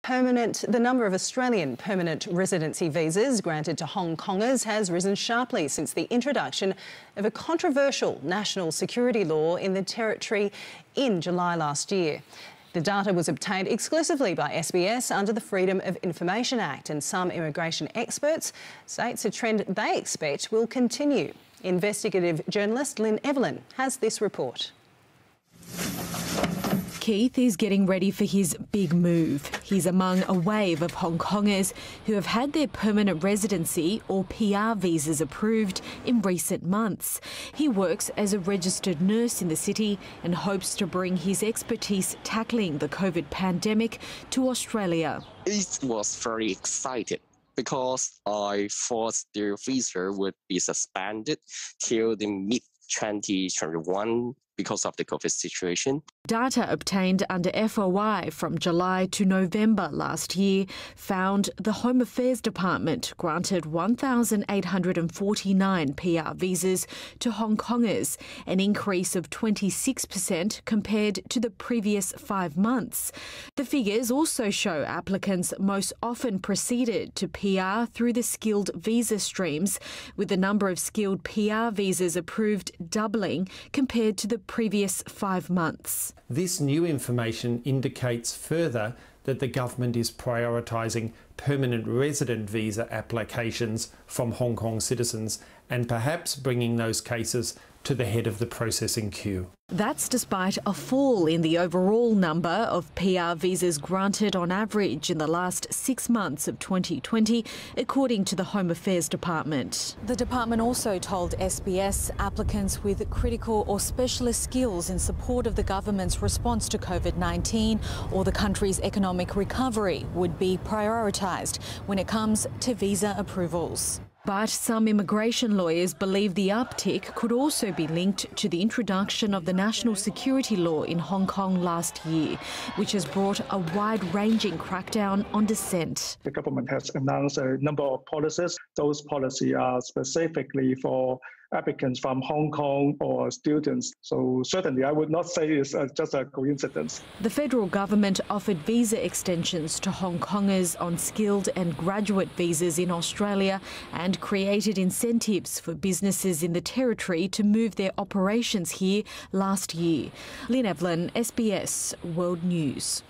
The number of Australian permanent residency visas granted to Hong Kongers has risen sharply since the introduction of a controversial national security law in the territory in July last year. The data was obtained exclusively by SBS under the Freedom of Information Act, and some immigration experts say it's a trend they expect will continue. Investigative journalist Lynn Evelyn has this report. Keith is getting ready for his big move. He's among a wave of Hong Kongers who have had their permanent residency or PR visas approved in recent months. He works as a registered nurse in the city and hopes to bring his expertise tackling the COVID pandemic to Australia. It was very exciting because I thought their visa would be suspended till the mid-2021 because of the COVID situation. Data obtained under FOI from July to November last year found the Home Affairs Department granted 1,849 PR visas to Hong Kongers, an increase of 26% compared to the previous 5 months. The figures also show applicants most often proceeded to PR through the skilled visa streams, with the number of skilled PR visas approved doubling compared to the previous 5 months. This new information indicates further that the government is prioritising permanent resident visa applications from Hong Kong citizens and perhaps bringing those cases to the head of the processing queue. That's despite a fall in the overall number of PR visas granted on average in the last 6 months of 2020, according to the Home Affairs Department. The department also told SBS applicants with critical or specialist skills in support of the government's response to COVID-19 or the country's economic recovery would be prioritised when it comes to visa approvals. But some immigration lawyers believe the uptick could also be linked to the introduction of the national security law in Hong Kong last year, which has brought a wide-ranging crackdown on dissent. The government has announced a number of policies. Those policies are specifically for applicants from Hong Kong or students. So certainly I would not say it's just a coincidence. The federal government offered visa extensions to Hong Kongers on skilled and graduate visas in Australia and created incentives for businesses in the territory to move their operations here last year. Lynn Evelyn, SBS World News.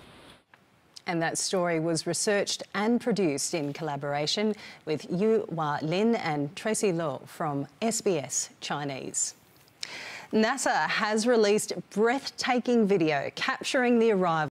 And that story was researched and produced in collaboration with Yu Hua Lin and Tracy Lo from SBS Chinese. NASA has released breathtaking video capturing the arrival